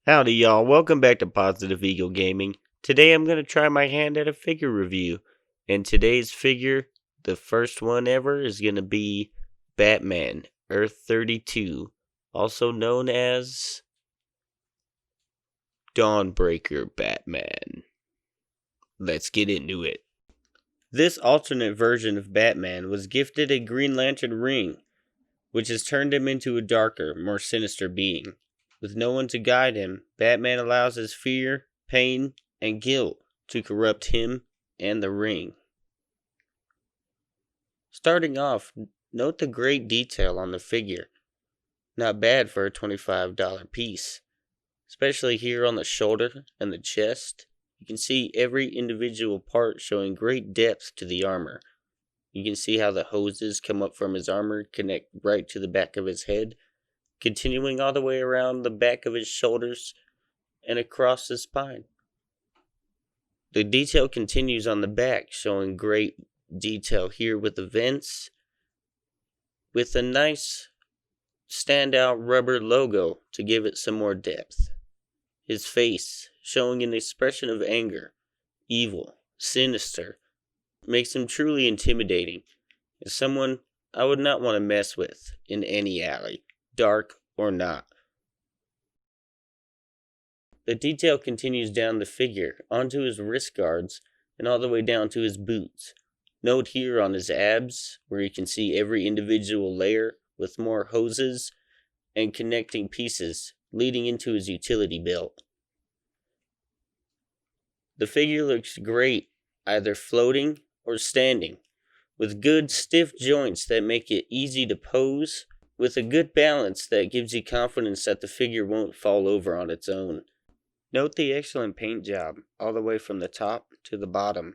Howdy y'all, welcome back to Positive Eagle Gaming. Today I'm going to try my hand at a figure review. And today's figure, the first one ever, is going to be Batman, Earth 32, also known as Dawnbreaker Batman. Let's get into it. This alternate version of Batman was gifted a Green Lantern ring, which has turned him into a darker, more sinister being. With no one to guide him, Batman allows his fear, pain, and guilt to corrupt him and the ring. Starting off, note the great detail on the figure. Not bad for a $25 piece. Especially here on the shoulder and the chest. You can see every individual part showing great depth to the armor. You can see how the hoses come up from his armor, connect right to the back of his head, continuing all the way around the back of his shoulders and across his spine. The detail continues on the back, showing great detail here with the vents, with a nice standout rubber logo to give it some more depth. His face, showing an expression of anger, evil, sinister, makes him truly intimidating, and someone I would not want to mess with in any alley, dark or not. The detail continues down the figure, onto his wrist guards, and all the way down to his boots. Note here on his abs, where you can see every individual layer with more hoses and connecting pieces leading into his utility belt. The figure looks great, either floating or standing, with good stiff joints that make it easy to pose, with a good balance that gives you confidence that the figure won't fall over on its own. Note the excellent paint job all the way from the top to the bottom,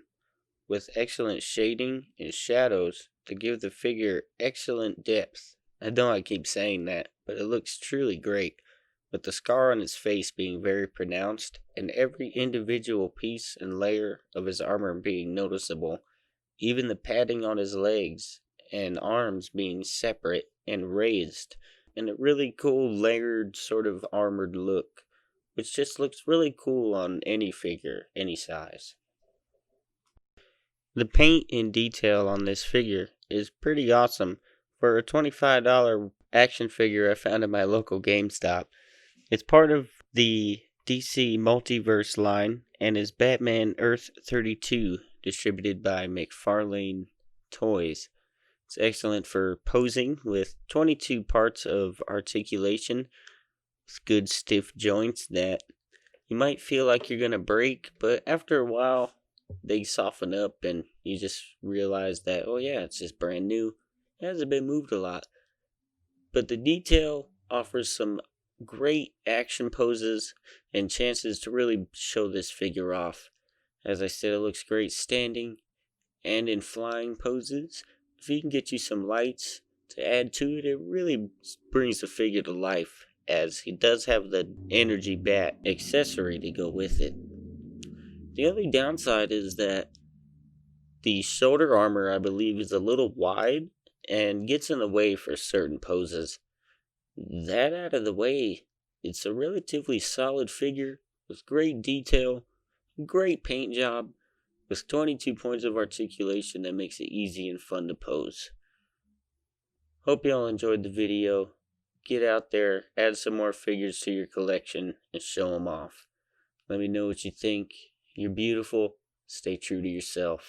with excellent shading and shadows to give the figure excellent depth. I know I keep saying that, but it looks truly great, with the scar on his face being very pronounced and every individual piece and layer of his armor being noticeable, even the padding on his legs and arms being separate and raised, and a really cool layered sort of armored look, which just looks really cool on any figure, any size. The paint and detail on this figure is pretty awesome for a $25 action figure I found at my local GameStop. It's part of the DC Multiverse line and is Batman Earth 32, distributed by McFarlane Toys. It's excellent for posing with 22 parts of articulation, with good stiff joints that you might feel like you're going to break, but after a while they soften up and you just realize that, oh yeah, it's just brand new. It hasn't been moved a lot. But the detail offers some great action poses and chances to really show this figure off. As I said, it looks great standing and in flying poses. If you can get you some lights to add to it, it really brings the figure to life, as he does have the energy bat accessory to go with it. The only downside is that the shoulder armor, I believe, is a little wide and gets in the way for certain poses. That out of the way, it's a relatively solid figure with great detail, great paint job, with 22 points of articulation that makes it easy and fun to pose. Hope y'all enjoyed the video. Get out there, add some more figures to your collection, and show them off. Let me know what you think. You're beautiful. Stay true to yourself.